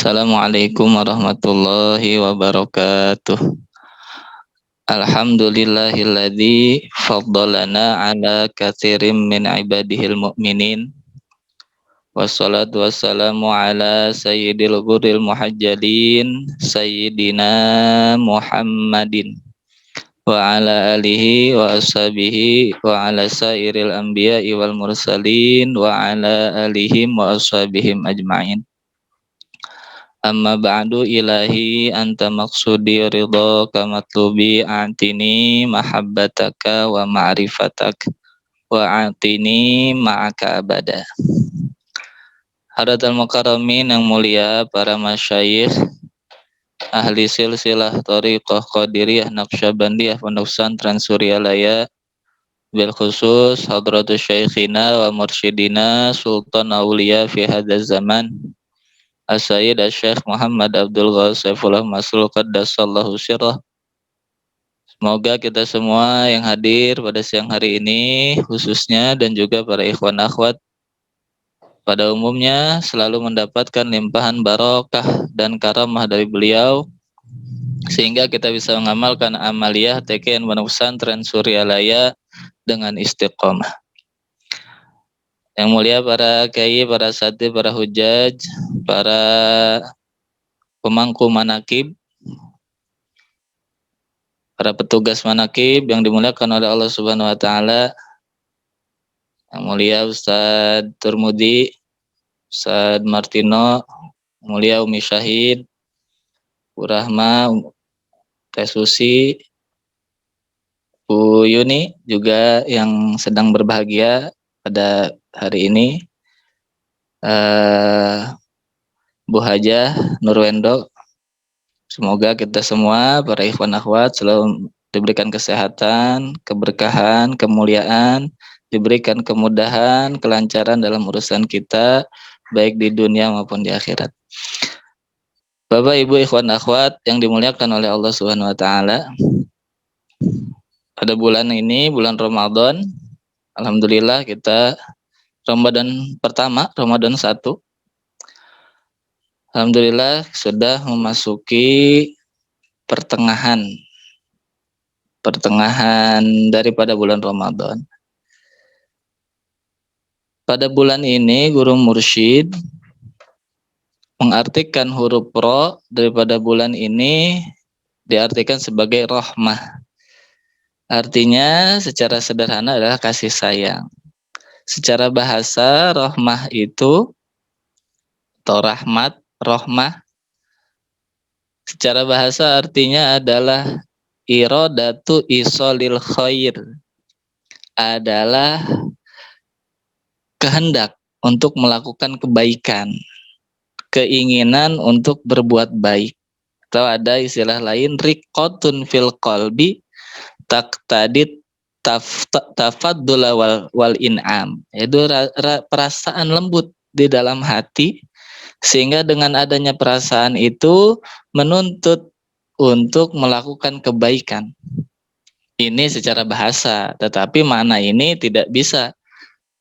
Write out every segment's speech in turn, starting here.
Assalamualaikum warahmatullahi wabarakatuh. Alhamdulillahilladzi faddalana ala katsirin min ibadihil mu'minin. Wassalatu wassalamu ala sayyidil ghurril muhajjalin sayyidina Muhammadin wa ala alihi wa ashabihi wa ala sairil anbiya'i wal mursalin wa ala alihim wa ashabihim ajma'in. Amma ba'du ilahi anta maqsudi ridhaka matlubi a'tini mahabbataka wa ma'rifatak wa a'tini ma'aka abada. Hadatul mukarramin yang mulia, para masyayikh ahli silsilah thariqah qadiriyah naqsyabandiyah pondok pesantren Suryalaya, bil khusus hadratus syekhina wa mursyidina sultan auliya fi hadzal zaman As-Sayyid Syekh Muhammad Abdul Ghasaifullah Masrul Qaddasallahu sirrah. Semoga kita semua yang hadir pada siang hari ini khususnya dan juga para ikhwan akhwat pada umumnya selalu mendapatkan limpahan barokah dan karamah dari beliau sehingga kita bisa mengamalkan amaliyah TKN Pondok Pesantren Suryalaya dengan istiqomah. Yang mulia para kiai, para satib, para hujaj, para pemangku manakib, para petugas manakib yang dimuliakan oleh Allah Subhanahu wa taala. Yang mulia Ustadz Turmudi, Ustadz Martino, mulia Umi Syahid, Bu Rahma, Teh Susi, Bu Yuni juga yang sedang berbahagia pada hari ini, Bu Hajah Nurwendo. Semoga kita semua para ikhwan akhwat selalu diberikan kesehatan, keberkahan, kemuliaan, diberikan kemudahan, kelancaran dalam urusan kita baik di dunia maupun di akhirat. Bapak Ibu ikhwan akhwat yang dimuliakan oleh Allah Subhanahu wa taala. Pada bulan ini, bulan Ramadan, alhamdulillah kita Ramadan pertama, Ramadan 1. Alhamdulillah sudah memasuki pertengahan daripada bulan Ramadan. Pada bulan ini guru mursyid mengartikan huruf ro daripada bulan ini diartikan sebagai rahmah. Artinya secara sederhana adalah kasih sayang. Secara bahasa rahmah itu atau rahmat, rahmah secara bahasa artinya adalah iradatu isolil khair, adalah kehendak untuk melakukan kebaikan, keinginan untuk berbuat baik. Atau ada istilah lain riqatun fil qalbi taqtadid tafaddula wal in'am, yaitu perasaan lembut di dalam hati sehingga dengan adanya perasaan itu menuntut untuk melakukan kebaikan. Ini secara bahasa, tetapi makna ini tidak bisa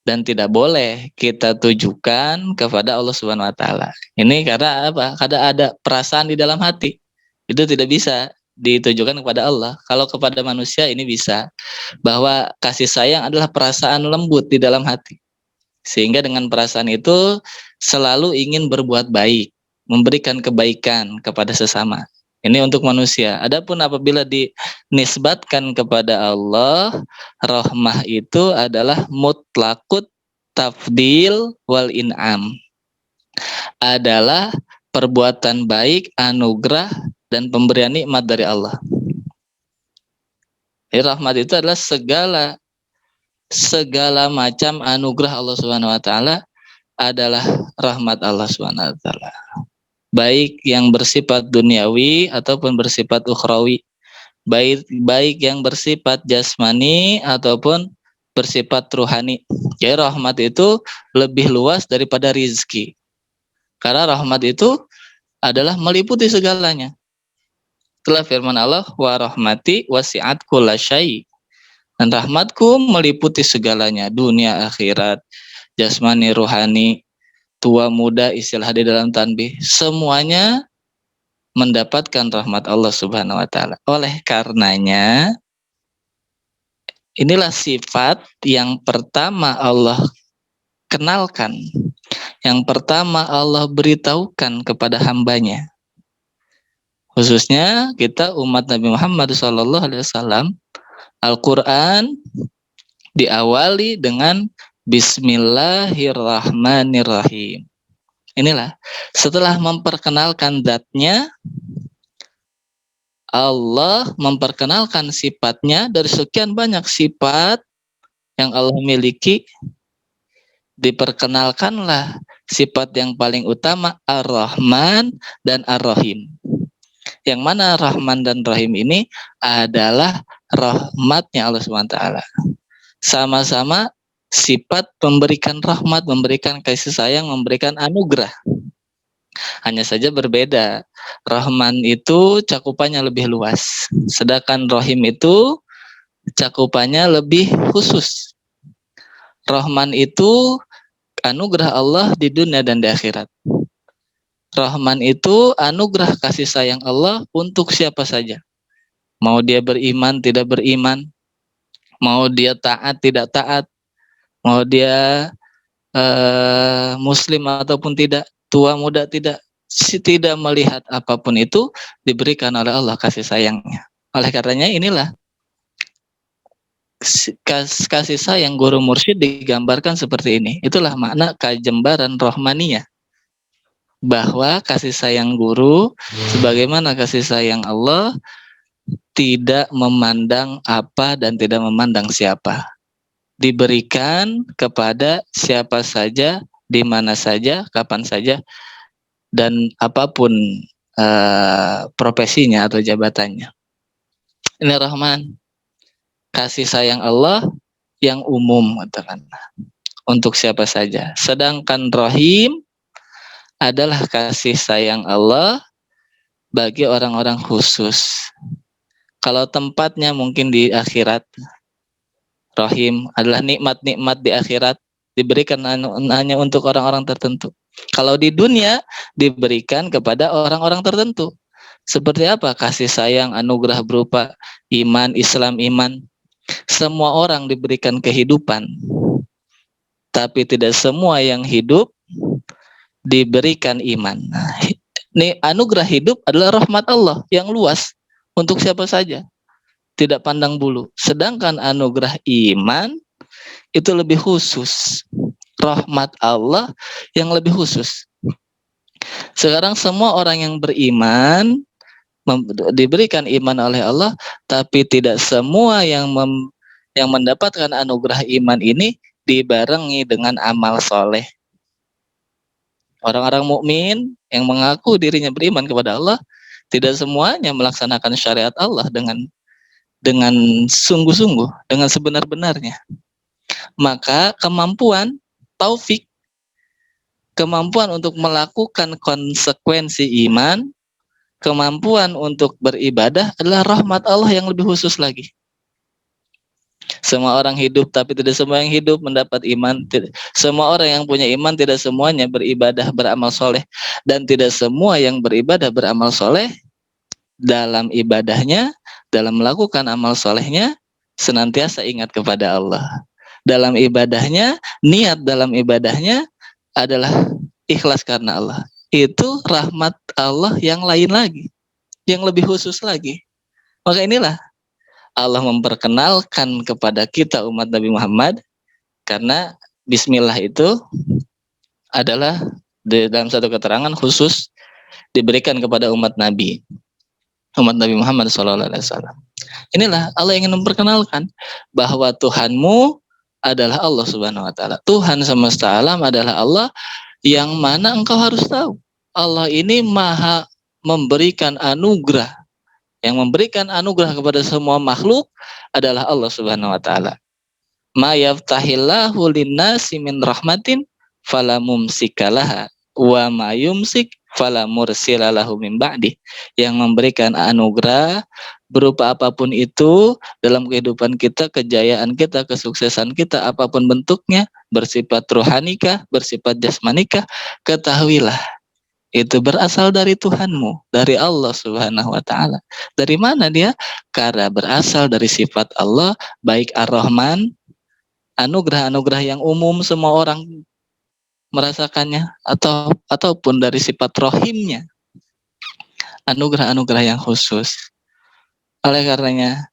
dan tidak boleh kita tujukan kepada Allah Subhanahu wa taala. Ini karena apa? Karena ada perasaan di dalam hati. Itu tidak bisa ditujukan kepada Allah. Kalau kepada manusia ini bisa, bahwa kasih sayang adalah perasaan lembut di dalam hati. Sehingga dengan perasaan itu selalu ingin berbuat baik, memberikan kebaikan kepada sesama. Ini untuk manusia. Adapun apabila dinisbatkan kepada Allah, rahmah itu adalah mutlaqut tafdil wal in'am. Adalah perbuatan baik, anugerah dan pemberian nikmat dari Allah. Jadi rahmat itu adalah segala macam anugerah Allah Subhanahu wa taala adalah rahmat Allah Subhanahu wa taala. Baik yang bersifat duniawi ataupun bersifat ukhrawi. Baik yang bersifat jasmani ataupun bersifat ruhani. Jadi rahmat itu lebih luas daripada rizki. Karena rahmat itu adalah meliputi segalanya. Itulah firman Allah, wa rahmati wasi'at kullasyai. Dan rahmatku meliputi segalanya, dunia, akhirat, jasmani, ruhani. tua muda, istilah di dalam tanbih, semuanya mendapatkan rahmat Allah Subhanahu wa taala. Oleh karenanya, inilah sifat yang pertama Allah kenalkan, yang pertama Allah beritahukan kepada hambanya. Khususnya kita umat Nabi Muhammad SAW, Al-Quran diawali dengan Bismillahirrahmanirrahim. Inilah, setelah memperkenalkan zatnya, Allah memperkenalkan sifatnya. Dari sekian banyak sifat yang Allah miliki, diperkenalkanlah sifat yang paling utama, Ar-Rahman dan Ar-Rahim. Yang mana Rahman dan Rahim ini adalah rahmatnya Allah SWT. Sama-sama sifat memberikan rahmat, memberikan kasih sayang, memberikan anugerah. Hanya saja berbeda. Rahman itu cakupannya lebih luas, sedangkan Rahim itu cakupannya lebih khusus. Rahman itu anugerah Allah di dunia dan di akhirat. Rahman itu anugerah kasih sayang Allah untuk siapa saja. Mau dia beriman, tidak beriman, mau dia taat, tidak taat, mau dia muslim ataupun tidak, tua muda tidak melihat apapun itu, diberikan oleh Allah kasih sayangnya. Oleh karenanya inilah kasih sayang guru mursyid digambarkan seperti ini. Itulah makna kajembaran rohmaniyah, bahwa kasih sayang guru sebagaimana kasih sayang Allah tidak memandang apa dan tidak memandang siapa. Diberikan kepada siapa saja, di mana saja, kapan saja, dan apapun profesinya atau jabatannya. Ini Rahman, kasih sayang Allah yang umum, katakanlah, untuk siapa saja. Sedangkan Rahim adalah kasih sayang Allah bagi orang-orang khusus. Kalau tempatnya mungkin di akhirat, Rahim adalah nikmat-nikmat di akhirat, diberikan hanya untuk orang-orang tertentu. Kalau di dunia, diberikan kepada orang-orang tertentu. Seperti apa? Kasih sayang, anugerah berupa iman, Islam, iman. Semua orang diberikan kehidupan, tapi tidak semua yang hidup diberikan iman. Nah, ini anugerah hidup adalah rahmat Allah yang luas untuk siapa saja, tidak pandang bulu. Sedangkan anugerah iman itu lebih khusus, rahmat Allah yang lebih khusus. Sekarang semua orang yang beriman diberikan iman oleh Allah, tapi tidak semua yang mendapatkan anugerah iman ini dibarengi dengan amal soleh. Orang-orang mukmin yang mengaku dirinya beriman kepada Allah, tidak semuanya melaksanakan syariat Allah dengan sungguh-sungguh, dengan sebenar-benarnya. Maka kemampuan taufik, kemampuan untuk melakukan konsekuensi iman, kemampuan untuk beribadah adalah rahmat Allah yang lebih khusus lagi. Semua orang hidup, tapi tidak semua yang hidup mendapat iman. Semua orang yang punya iman, tidak semuanya beribadah, beramal soleh. Dan tidak semua yang beribadah, beramal soleh, dalam ibadahnya, dalam melakukan amal solehnya, senantiasa ingat kepada Allah. Dalam ibadahnya, niat dalam ibadahnya adalah ikhlas karena Allah. Itu rahmat Allah yang lain lagi, yang lebih khusus lagi. Maka inilah Allah memperkenalkan kepada kita umat Nabi Muhammad, karena Bismillah itu adalah dalam satu keterangan khusus diberikan kepada umat Nabi Muhammad SAW. Inilah Allah ingin memperkenalkan bahwa Tuhanmu adalah Allah Subhanahu Wa Taala. Tuhan semesta alam adalah Allah, yang mana engkau harus tahu Allah ini maha memberikan anugerah. Yang memberikan anugerah kepada semua makhluk adalah Allah Subhanahu Wa Taala. Ma yaftahillahu linnasi min rahmatin fala mumsikalaha wa ma yumsik fala mursila lahu min ba'di, yang memberikan anugerah berupa apapun itu dalam kehidupan kita, kejayaan kita, kesuksesan kita, apapun bentuknya, bersifat rohanikah, bersifat jasmanikah, ketahuilah itu berasal dari Tuhanmu, dari Allah Subhanahu wa taala. Dari mana dia? Karena berasal dari sifat Allah, baik Ar-Rahman, anugerah-anugerah yang umum semua orang merasakannya, ataupun dari sifat rohimnya, anugerah-anugerah yang khusus. Oleh karenanya,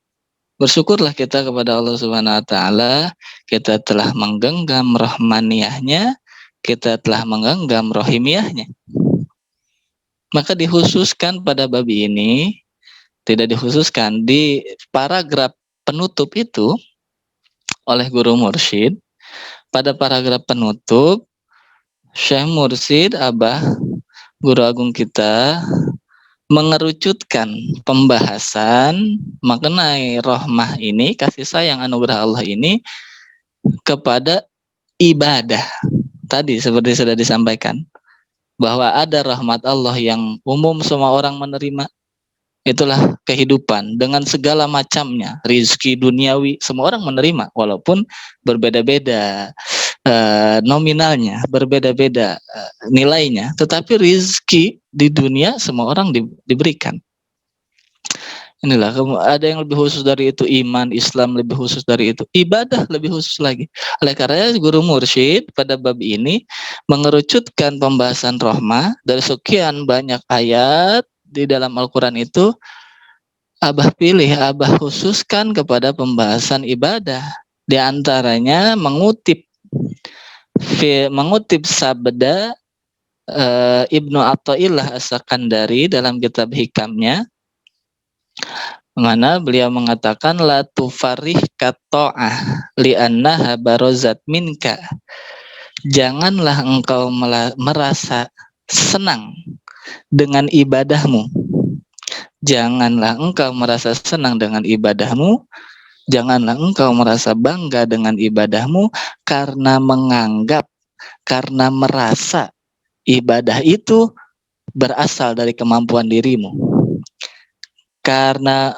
bersyukurlah kita kepada Allah Subhanahu wa taala, kita telah menggenggam rahmaniyahnya, kita telah menggenggam rohimiyahnya. Maka dikhususkan pada bab ini, tidak dikhususkan di paragraf penutup itu oleh guru mursyid. Pada paragraf penutup, Syekh Mursyid Abah, guru agung kita, mengerucutkan pembahasan mengenai rahmah ini, kasih sayang anugerah Allah ini kepada ibadah. Tadi seperti sudah disampaikan, bahwa ada rahmat Allah yang umum semua orang menerima. Itulah kehidupan dengan segala macamnya, rizki duniawi semua orang menerima, walaupun berbeda-beda nominalnya, berbeda-beda nilainya, tetapi rizki di dunia semua orang diberikan. Inilah, ada yang lebih khusus dari itu, iman, Islam lebih khusus dari itu, ibadah lebih khusus lagi. Oleh karena guru mursyid pada bab ini mengerucutkan pembahasan rahmah dari sekian banyak ayat di dalam Al-Quran itu, Abah pilih, Abah khususkan kepada pembahasan ibadah. Di antaranya mengutip sabda Ibnu Athaillah As-Sakandari dalam kitab Hikamnya, mana beliau mengatakan la tufarih kato'ah li'annaha barozat minka. Janganlah engkau merasa senang dengan ibadahmu. Janganlah engkau merasa senang dengan ibadahmu. Janganlah engkau merasa bangga dengan ibadahmu karena menganggap, karena merasa ibadah itu berasal dari kemampuan dirimu. Karena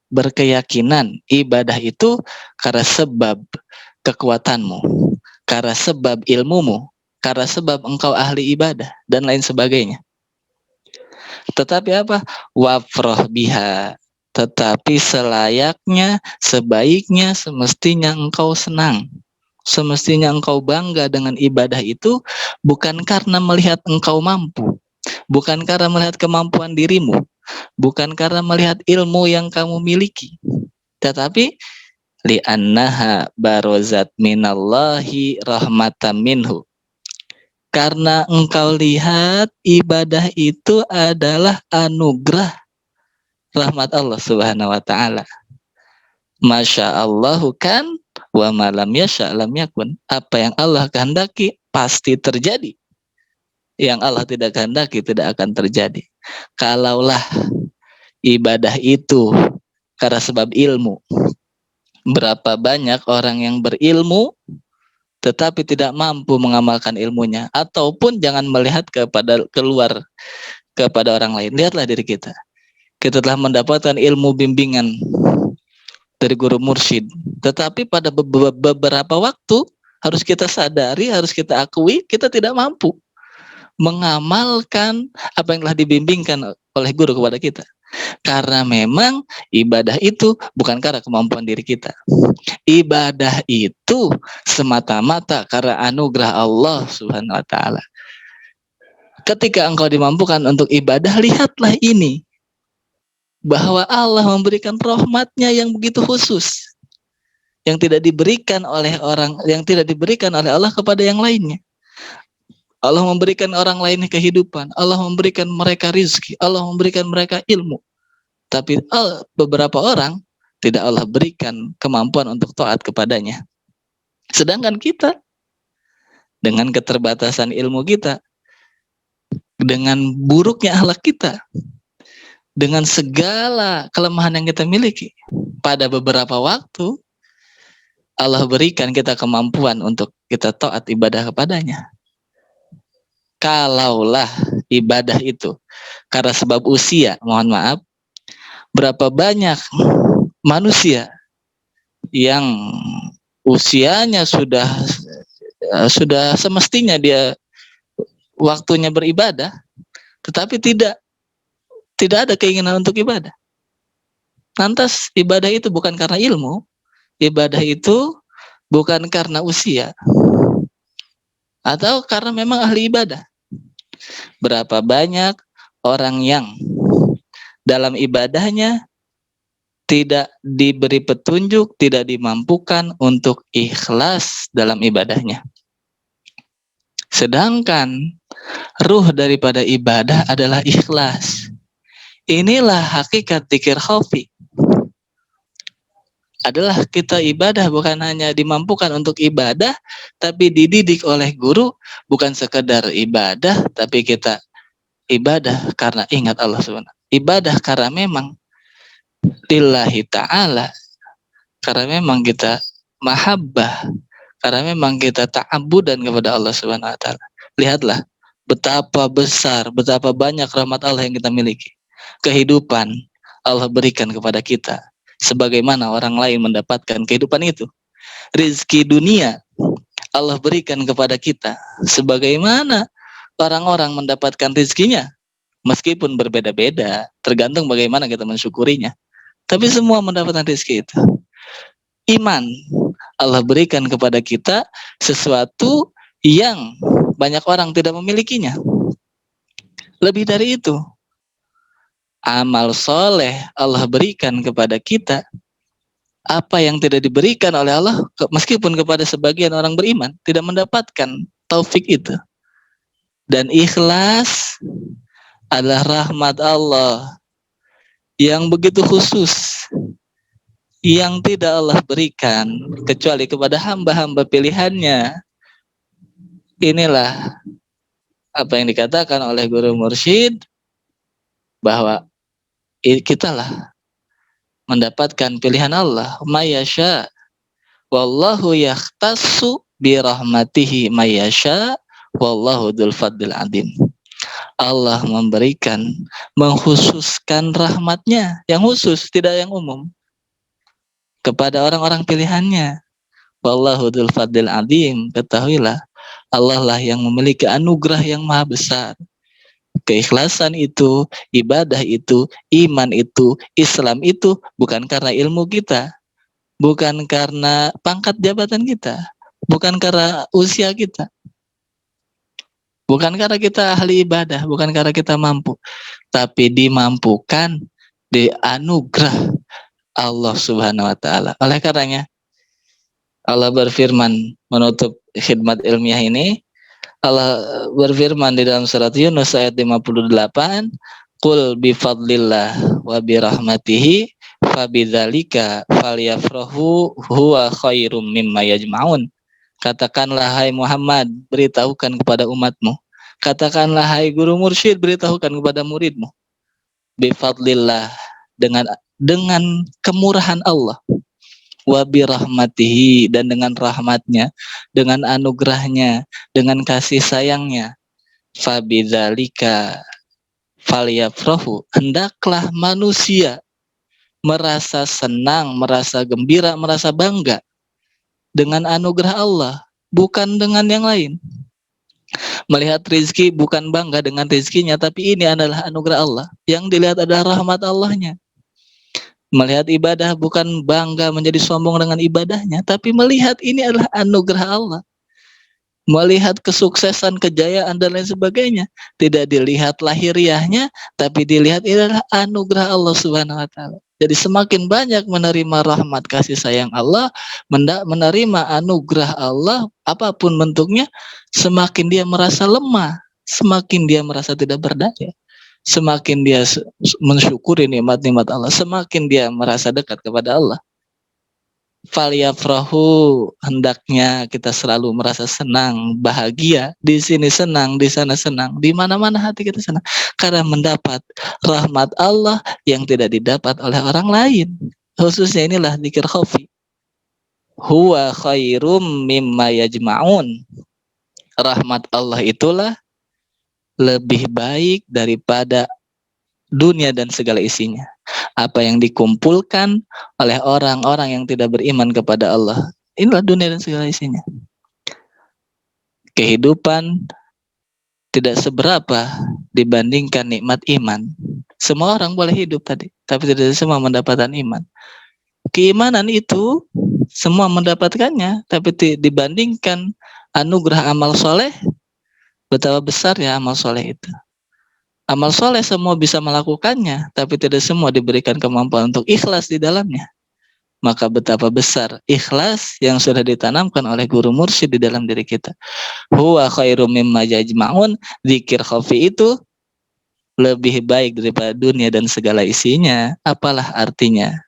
berkeyakinan ibadah itu karena sebab kekuatanmu, karena sebab ilmumu, karena sebab engkau ahli ibadah, dan lain sebagainya. Tetapi apa? Wafroh biha. Tetapi selayaknya, sebaiknya, semestinya engkau senang. Semestinya engkau bangga dengan ibadah itu, bukan karena melihat engkau mampu, bukan karena melihat kemampuan dirimu, bukan karena melihat ilmu yang kamu miliki, tetapi li'annaha barozat minallahi rahmatan minhu. Karena engkau lihat ibadah itu adalah anugerah rahmat Allah Subhanahu wa taala. Masya Allahu kan wa malam yasha lam yakun. Apa yang Allah kehendaki pasti terjadi. Yang Allah tidak kehendaki tidak akan terjadi. Kalaulah ibadah itu karena sebab ilmu, berapa banyak orang yang berilmu tetapi tidak mampu mengamalkan ilmunya, ataupun jangan melihat keluar kepada orang lain, lihatlah diri kita. Kita telah mendapatkan ilmu bimbingan dari guru mursyid, tetapi pada beberapa waktu harus kita sadari, harus kita akui, kita tidak mampu mengamalkan apa yang telah dibimbingkan oleh guru kepada kita. Karena memang ibadah itu bukan karena kemampuan diri kita. Ibadah itu semata-mata karena anugerah Allah Subhanahu wa taala. Ketika engkau dimampukan untuk ibadah, lihatlah ini, bahwa Allah memberikan rahmatnya yang begitu khusus, yang tidak diberikan oleh orang, yang tidak diberikan oleh Allah kepada yang lainnya. Allah memberikan orang lain kehidupan, Allah memberikan mereka rizki, Allah memberikan mereka ilmu. Tapi beberapa orang tidak Allah berikan kemampuan untuk taat kepadanya. Sedangkan kita, dengan keterbatasan ilmu kita, dengan buruknya akhlak kita, dengan segala kelemahan yang kita miliki, pada beberapa waktu Allah berikan kita kemampuan untuk kita taat ibadah kepadanya. Kalaulah ibadah itu karena sebab usia, mohon maaf, berapa banyak manusia yang usianya sudah semestinya dia waktunya beribadah, tetapi tidak ada keinginan untuk ibadah. Lantas ibadah itu bukan karena ilmu, ibadah itu bukan karena usia, atau karena memang ahli ibadah. Berapa banyak orang yang dalam ibadahnya tidak diberi petunjuk, tidak dimampukan untuk ikhlas dalam ibadahnya. Sedangkan ruh daripada ibadah adalah ikhlas. Inilah hakikat dzikir khafi. Adalah kita ibadah bukan hanya dimampukan untuk ibadah, tapi dididik oleh guru, bukan sekedar ibadah, tapi kita ibadah karena ingat Allah SWT. Ibadah karena memang lillahi ta'ala, karena memang kita mahabbah, karena memang kita ta'abudan kepada Allah SWT. Lihatlah betapa besar, betapa banyak rahmat Allah yang kita miliki. Kehidupan Allah berikan kepada kita, sebagaimana orang lain mendapatkan kehidupan itu. Rizki dunia Allah berikan kepada kita, sebagaimana orang-orang mendapatkan rizkinya, meskipun berbeda-beda, tergantung bagaimana kita mensyukurinya. Tapi semua mendapatkan rizki itu. Iman Allah berikan kepada kita sesuatu yang banyak orang tidak memilikinya. Lebih dari itu, amal soleh Allah berikan kepada kita apa yang tidak diberikan oleh Allah, meskipun kepada sebagian orang beriman tidak mendapatkan taufik itu. Dan ikhlas adalah rahmat Allah yang begitu khusus, yang tidak Allah berikan kecuali kepada hamba-hamba pilihannya. Inilah apa yang dikatakan oleh guru mursyid, bahwa kitalah mendapatkan pilihan Allah. Mayasya wallahu yakhtassu bi rahmatihi mayasya wallahu dzul fadlil adzim. Allah memberikan, mengkhususkan rahmatnya yang khusus, tidak yang umum, kepada orang-orang pilihannya. Wallahu dzul fadlil adzim. Ketahuilah Allah lah yang memiliki anugerah yang maha besar. Keikhlasan itu, ibadah itu, iman itu, Islam itu bukan karena ilmu kita, bukan karena pangkat jabatan kita, bukan karena usia kita, bukan karena kita ahli ibadah, bukan karena kita mampu, tapi dimampukan di anugerah Allah Subhanahu wa taala. Oleh karenanya Allah berfirman menutup khidmat ilmiah ini, Allah berfirman di dalam surat Yunus ayat 58, qul bifadlillah wa birahmatihi fabidzalika falyafrahu huwa khairum mimma yajma'un. Katakanlah hai Muhammad, beritahukan kepada umatmu. Katakanlah hai guru mursyid, beritahukan kepada muridmu. Bifadlillah, dengan kemurahan Allah, wa birahmatihi, dan dengan rahmatnya, dengan anugerahnya, dengan kasih sayangnya. Fabidzalika falyafrahu, hendaklah manusia merasa senang, merasa gembira, merasa bangga dengan anugerah Allah, bukan dengan yang lain. Melihat rizki bukan bangga dengan rizkinya, tapi ini adalah anugerah Allah. Yang dilihat adalah rahmat Allahnya. Melihat ibadah bukan bangga menjadi sombong dengan ibadahnya, tapi melihat ini adalah anugerah Allah. Melihat kesuksesan, kejayaan, dan lain sebagainya, tidak dilihat lahiriahnya, tapi dilihat ini adalah anugerah Allah Subhanahu wa taala. Jadi semakin banyak menerima rahmat kasih sayang Allah, menerima anugerah Allah apapun bentuknya, semakin dia merasa lemah, semakin dia merasa tidak berdaya. Semakin dia mensyukuri nikmat-nikmat Allah, semakin dia merasa dekat kepada Allah. Falyafrahu, hendaknya kita selalu merasa senang, bahagia. Di sini senang, di sana senang, di mana-mana hati kita senang, karena mendapat rahmat Allah yang tidak didapat oleh orang lain. Khususnya inilah dzikir khafi. Huwa khairum mimma yajma'un. Rahmat Allah itulah lebih baik daripada dunia dan segala isinya. Apa yang dikumpulkan oleh orang-orang yang tidak beriman kepada Allah, inilah dunia dan segala isinya. Kehidupan tidak seberapa dibandingkan nikmat iman. Semua orang boleh hidup tadi, tapi tidak semua mendapatkan iman. Keimanan itu semua mendapatkannya, tapi dibandingkan anugerah amal soleh, betapa besar ya amal soleh itu. Amal soleh semua bisa melakukannya, tapi tidak semua diberikan kemampuan untuk ikhlas di dalamnya. Maka betapa besar ikhlas yang sudah ditanamkan oleh guru mursyid di dalam diri kita. Huwa khairum mimma yajma'un, zikir khafi itu lebih baik daripada dunia dan segala isinya. Apalah artinya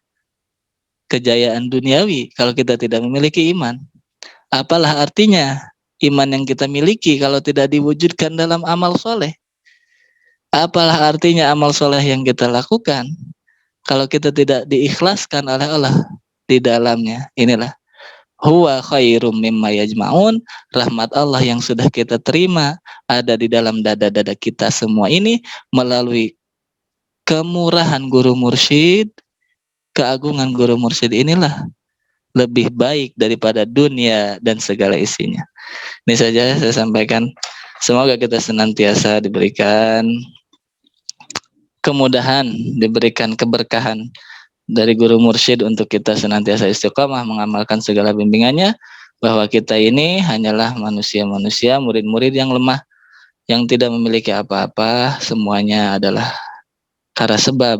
kejayaan duniawi kalau kita tidak memiliki iman? Apalah artinya iman yang kita miliki kalau tidak diwujudkan dalam amal soleh? Apalah artinya amal soleh yang kita lakukan kalau kita tidak diikhlaskan oleh Allah di dalamnya? Inilah huwa khairum mimma yajma'un, rahmat Allah yang sudah kita terima ada di dalam dada-dada kita semua ini melalui kemurahan guru mursyid, keagungan guru mursyid inilah lebih baik daripada dunia dan segala isinya. Ini saja saya sampaikan. Semoga kita senantiasa diberikan kemudahan, diberikan keberkahan dari guru mursyid untuk kita senantiasa istiqamah mengamalkan segala bimbingannya, bahwa kita ini hanyalah manusia-manusia, murid-murid yang lemah, yang tidak memiliki apa-apa, semuanya adalah karena sebab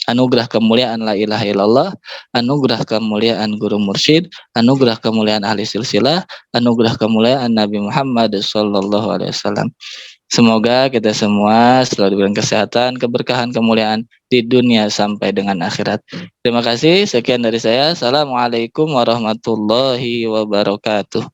anugerah kemuliaan la ilaha illallah, anugerah kemuliaan guru mursyid, anugerah kemuliaan ahli silsilah, anugerah kemuliaan Nabi Muhammad sallallahu alaihi wasallam. Semoga kita semua selalu diberikan kesehatan, keberkahan, kemuliaan di dunia sampai dengan akhirat. Terima kasih, sekian dari saya. Assalamualaikum warahmatullahi wabarakatuh.